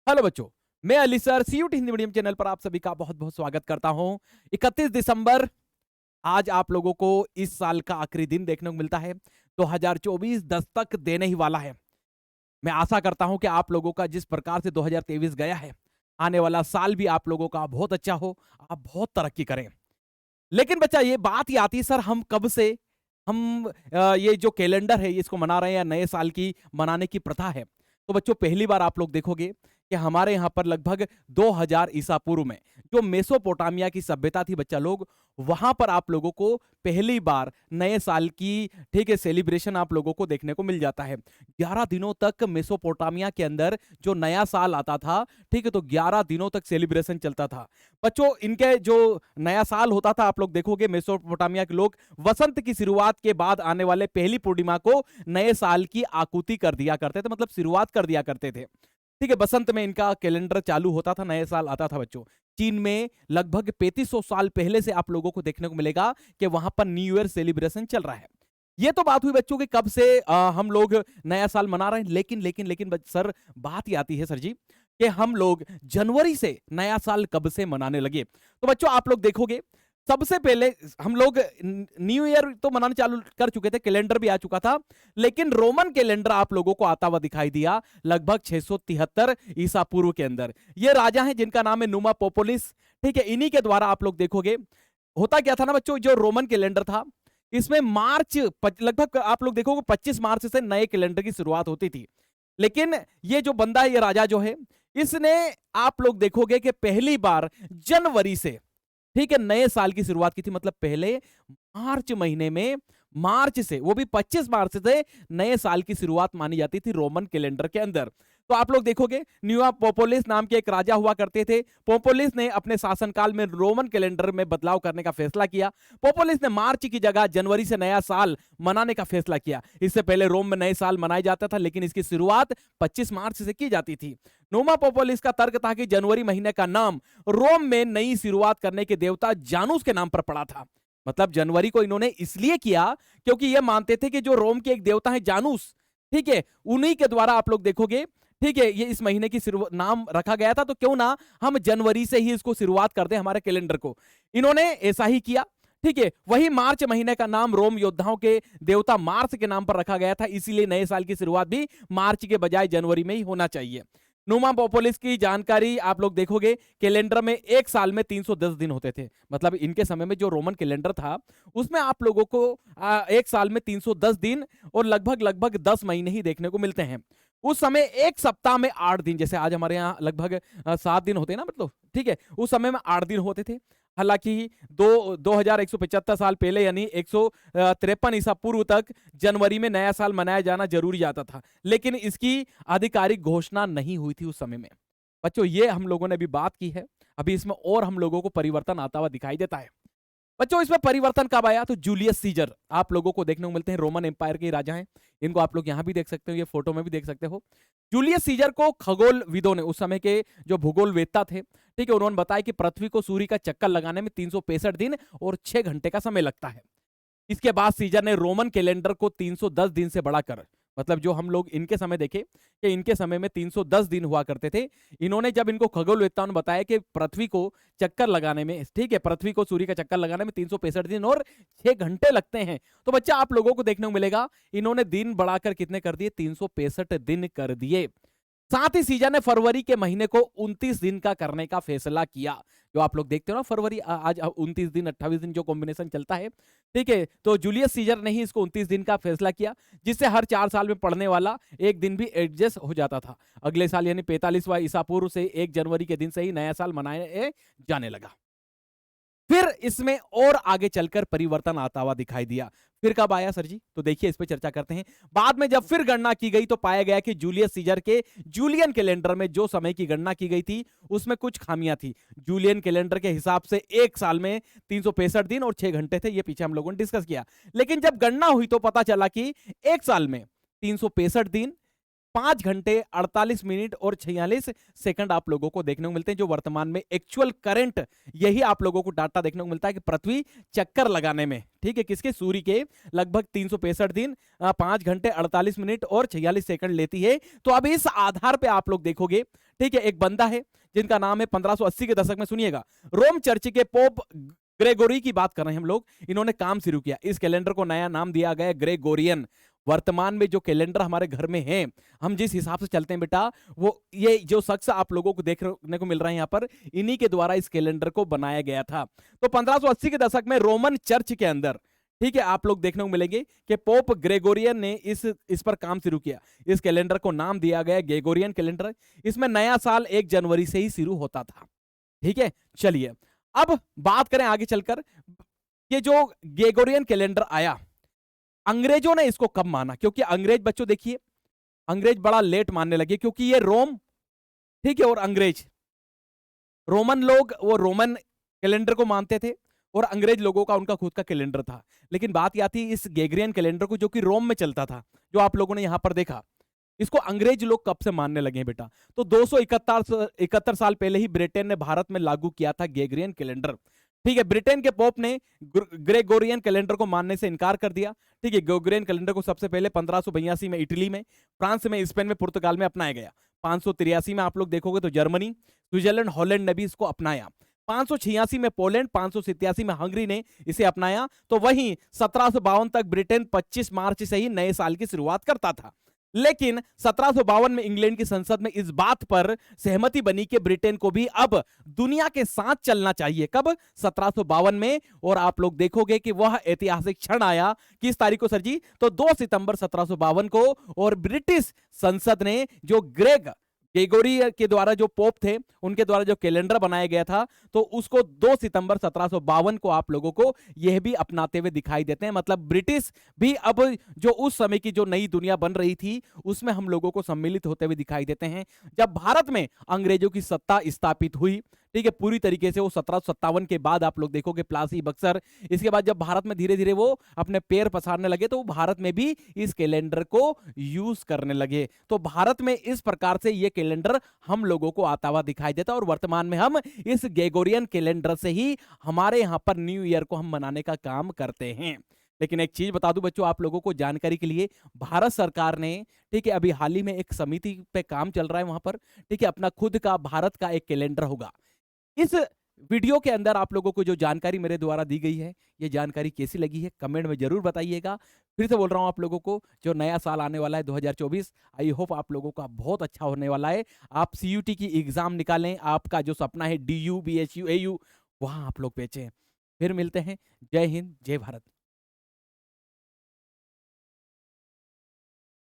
Hello बच्चों, मैं Ali sir CUET Hindi medium channel पर आप सभी का बहुत बहुत स्वागत करता हूं। 31 दिसंबर आज आप लोगों को इस साल का आखिरी दिन देखने को मिलता है। 2024 दस्तक देने ही वाला है। मैं आशा करता हूं कि आप लोगों का जिस प्रकार से 2023 गया है, आने वाला साल भी आप लोगों का बहुत अच्छा हो, आप बहुत तरक्की करें। लेकिन बच्चा ये बात ही आती है सर, हम कब से हम ये जो कैलेंडर है इसको मना रहे हैं या नए साल की मनाने की प्रथा है। तो बच्चों पहली बार आप लोग देखोगे कि हमारे यहाँ पर लगभग 2000 ईसा पूर्व में जो मेसोपोटामिया की सभ्यता थी बच्चा लोग, वहां पर आप लोगों को पहली बार नए साल की ठीक है सेलिब्रेशन आप लोगों को देखने को मिल जाता है। 11 दिनों तक मेसोपोटामिया के अंदर जो नया साल आता था, ठीक है, तो 11 दिनों तक सेलिब्रेशन चलता था बच्चों। इनके जो नया साल होता था आप लोग देखोगे मेसोपोटामिया के लोग वसंत की शुरुआत के बाद आने वाले पहली पूर्णिमा को नए साल की आकुति कर दिया करते थे, मतलब शुरुआत कर दिया करते थे। ठीक है, बसंत में इनका कैलेंडर चालू होता था, नए साल आता था बच्चों। चीन में लगभग 3500 साल पहले से आप लोगों को देखने को मिलेगा कि वहां पर न्यू ईयर सेलिब्रेशन चल रहा है। ये तो बात हुई बच्चों कि कब से हम लोग नया साल मना रहे हैं, लेकिन सर बात ही आती है सर जी कि हम लोग जनवरी से नया साल कब से मनाने लगे। तो बच्चों आप लोग देखोगे सबसे पहले हम लोग न्यू ईयर तो मनाना चालू कर चुके थे, कैलेंडर भी आ चुका था, लेकिन रोमन कैलेंडर आप लोगों को आता हुआ दिखाई दिया लगभग 673 ईसा पूर्व के अंदर। ये राजा हैं जिनका नाम है नुमा पोपोलिस। ठीक है, इन्हीं के द्वारा आप लोग देखोगे होता क्या था ना बच्चों, जो रोमन कैलेंडर था इसमें लगभग आप लोग देखोगे 25 मार्च से नए कैलेंडर की शुरुआत होती थी। लेकिन ये जो बंदा है, ये राजा जो है, इसने आप लोग देखोगे कि पहली बार जनवरी से ठीक है नए साल की शुरुआत की थी। मतलब पहले मार्च महीने में, मार्च से, वो भी 25 मार्च से नए साल की शुरुआत मानी जाती थी रोमन कैलेंडर के अंदर। तो आप लोग देखोगे न्यूआ पोपोलिस नाम के एक राजा हुआ करते थे। पोपोलिस ने अपने शासनकाल में रोमन कैलेंडर में बदलाव करने का फैसला किया। पोपोलिस ने मार्च की जगह जनवरी से नया साल मनाने का फैसला किया। इससे पहले रोम में नए साल मनाया जाता था, लेकिन इसकी शुरुआत 25 मार्च से की जाती थी। नोमा पोपोलिस का तर्क था कि जनवरी महीने का नाम रोम में नई शुरुआत करने के देवता जानूस के नाम पर पड़ा था। मतलब जनवरी को इन्होंने इसलिए किया क्योंकि यह मानते थे कि जो रोम के एक देवता है जानूस, ठीक है, उन्हीं के द्वारा आप लोग देखोगे ठीक है ये इस महीने की नाम रखा गया था। तो क्यों ना हम जनवरी से ही इसको शुरुआत कर दें हमारे कैलेंडर को। इन्होंने ऐसा ही किया। ठीक है, वही मार्च महीने का नाम रोम योद्धाओं के देवता मार्स के नाम पर रखा गया था, इसीलिए नए साल की शुरुआत भी मार्च के बजाय जनवरी में ही होना चाहिए। नुमा पोपोलिस की जानकारी आप लोग देखोगे कैलेंडर में एक साल में 310 दिन होते थे। मतलब इनके समय में जो रोमन कैलेंडर था उसमें आप लोगों को एक साल में 310 दिन और लगभग लगभग 10 महीने ही देखने को मिलते हैं। उस समय एक सप्ताह में 8 दिन, जैसे आज हमारे यहाँ लगभग 7 दिन होते हैं ना, मतलब ठीक है, उस समय में 8 दिन होते थे। हालांकि 2175 साल पहले यानी 153 ईसा पूर्व तक जनवरी में नया साल मनाया जाना जरूरी जाता था, लेकिन इसकी आधिकारिक घोषणा नहीं हुई थी उस समय में। बच्चों ये हम लोगों ने भी बात की है, अभी इसमें और हम लोगों को परिवर्तन आता हुआ दिखाई देता है। बच्चों इसमें परिवर्तन कब आया? तो जूलियस सीजर आप लोगों को देखने को मिलते हैं, रोमन एम्पायर के राजा हैं। इनको आप लोग यहां भी देख सकते हो, ये फोटो में भी देख सकते हो। जूलियस सीजर को खगोल विदों ने, उस समय के जो भूगोल वेत्ता थे, ठीक है, उन्होंने बताया कि पृथ्वी को सूर्य का चक्कर लगाने में 365 दिन और 6 घंटे का समय लगता है। इसके बाद सीजर ने रोमन कैलेंडर को 310 दिन से बढ़ाकर, मतलब जो हम लोग इनके समय देखे कि इनके समय में 310 दिन हुआ करते थे, इन्होंने जब इनको खगोलवेत्ताओं ने बताया कि पृथ्वी को चक्कर लगाने में, ठीक है, पृथ्वी को सूर्य का चक्कर लगाने में 365 दिन और 6 घंटे लगते हैं, तो बच्चा आप लोगों को देखने को मिलेगा इन्होंने दिन बढ़ाकर कितने कर दिए? 365 दिन कर दिए। साथ ही सीजर ने फरवरी के महीने को 29 दिन का करने का फैसला किया। जो आप लोग देखते हो ना फरवरी, आज 29 दिन 28 दिन जो कॉम्बिनेशन चलता है, ठीक है, तो जूलियस सीजर ने ही इसको 29 दिन का फैसला किया, जिससे हर 4 साल में पड़ने वाला एक दिन भी एडजस्ट हो जाता था। अगले साल यानी 45वां ईसा पूर्व से 1 जनवरी के दिन से ही नया साल मनाए जाने लगा। फिर इसमें और आगे चलकर परिवर्तन आता हुआ दिखाई दिया। फिर कब आया सर जी? तो देखिए इस पे चर्चा करते हैं। बाद में जब फिर गणना की गई तो पाया गया कि जूलियस सीजर के जूलियन कैलेंडर में जो समय की गणना की गई थी उसमें कुछ खामियां थी। जूलियन कैलेंडर के हिसाब से एक साल में 365 दिन और 6 घंटे थे, ये पीछे हम लोगों ने डिस्कस किया। लेकिन जब गणना हुई तो पता चला कि एक साल में 365 दिन, 5 घंटे 48 मिनट और 46 सेकंड आप लोगों को देखने को मिलते हैं, जो वर्तमान में एक्चुअल करंट, यही आप लोगों को डाटा देखने को मिलता है कि पृथ्वी चक्कर लगाने में, ठीक है, किसके, सूर्य के, लगभग 365 दिन 5 घंटे 48 मिनट और 46 सेकंड लेती है। तो अब इस आधार पे आप लोग देखोगे, ठीक है, एक बंदा है जिनका नाम है 1580 के दशक में, सुनिएगा, रोम चर्च के पोप ग्रेगोरी की बात कर रहे हैं हम लोग। इन्होंने काम शुरू किया, इस कैलेंडर को नया नाम दिया गया ग्रेगोरियन। वर्तमान में जो कैलेंडर हमारे घर में है, हम जिस हिसाब से चलते हैं बेटा, वो ये जो शख्स आप लोगों को देखने को मिल रहा है यहाँ पर, इन्हीं के द्वारा इस कैलेंडर को बनाया गया था। तो 1580 के दशक में रोमन चर्च के अंदर, ठीक है, आप लोग देखने को मिलेंगे कि पोप ग्रेगोरियन ने इस पर काम शुरू किया। इस कैलेंडर को नाम दिया गया ग्रेगोरियन कैलेंडर। इसमें नया साल 1 जनवरी से ही शुरू होता था, ठीक है। चलिए अब बात करें आगे चलकर, ये जो ग्रेगोरियन कैलेंडर आया, अंग्रेजों ने इसको कब माना, क्योंकि अंग्रेज, बच्चों देखिए, अंग्रेज बड़ा लेट मानने लगे, क्योंकि ये रोम, ठीक है, और अंग्रेज, रोमन लोग वो रोमन कैलेंडर को मानते थे और अंग्रेज लोगों का उनका खुद का कैलेंडर था। लेकिन बात यह थी, इस ग्रेगोरियन कैलेंडर को, जो कि रोम में चलता था, जो आप लोगों ने यहां पर देखा, इसको अंग्रेज लोग कब से मानने लगे हैं बेटा? तो 271 साल पहले ही ब्रिटेन ने भारत में लागू किया था ग्रेगोरियन कैलेंडर, ठीक है। ब्रिटेन के पोप ने ग्रेगोरियन कैलेंडर को मानने से इनकार कर दिया, ठीक है। ग्रेगोरियन कैलेंडर को सबसे पहले 1582 में इटली में, फ्रांस में, स्पेन में, पुर्तगाल में अपनाया गया। 583 में आप लोग देखोगे तो जर्मनी, स्विट्जरलैंड, हॉलैंड ने भी इसको अपनाया। 586 में पोलैंड, 587 में हंगरी ने इसे अपनाया। तो वहीं 1752 तक ब्रिटेन 25 मार्च से ही नए साल की शुरुआत करता था। लेकिन 1752 में इंग्लैंड की संसद में इस बात पर सहमति बनी कि ब्रिटेन को भी अब दुनिया के साथ चलना चाहिए। कब? 1752 में। और आप लोग देखोगे कि वह ऐतिहासिक क्षण आया, किस तारीख को सर जी? तो 2 सितंबर 1752 को। और ब्रिटिश संसद ने जो ग्रेगोरी के द्वारा जो पोप थे, उनके द्वारा जो कैलेंडर बनाया गया था, तो उसको 2 सितंबर 1752 को आप लोगों को यह भी अपनाते हुए दिखाई देते हैं। मतलब ब्रिटिश भी अब जो उस समय की जो नई दुनिया बन रही थी, उसमें हम लोगों को सम्मिलित होते हुए दिखाई देते हैं। जब भारत में अंग्रेजों की सत्ता स्थापित हुई, ठीक है, पूरी तरीके से, वो 1757 के बाद आप लोग देखोगे प्लासी, बक्सर, इसके बाद जब भारत में धीरे धीरे वो अपने पैर पसारने लगे, तो वो भारत में भी इस कैलेंडर को यूज करने लगे। तो भारत में इस प्रकार से ये कैलेंडर हम लोगों को आता हुआ दिखाई देता है। और वर्तमान में हम इस ग्रेगोरियन कैलेंडर से ही हमारे यहां पर न्यू ईयर को हम मनाने का काम करते हैं। लेकिन एक चीज बता दूं बच्चों, आप लोगों को जानकारी के लिए, भारत सरकार ने, ठीक है, अभी हाल ही में एक समिति पे काम चल रहा है वहां पर, ठीक है, अपना खुद का भारत का एक कैलेंडर होगा। इस वीडियो के अंदर आप लोगों को जो जानकारी मेरे द्वारा दी गई है, ये जानकारी कैसी लगी है कमेंट में जरूर बताइएगा। फिर से बोल रहा हूं आप लोगों को, जो नया साल आने वाला है 2024, आई होप आप लोगों का बहुत अच्छा होने वाला है। आप सीयूटी की एग्जाम निकालें, आपका जो सपना है DU BHU AU, वहां आप लोग बेचें। फिर मिलते हैं। जय हिंद, जय भारत।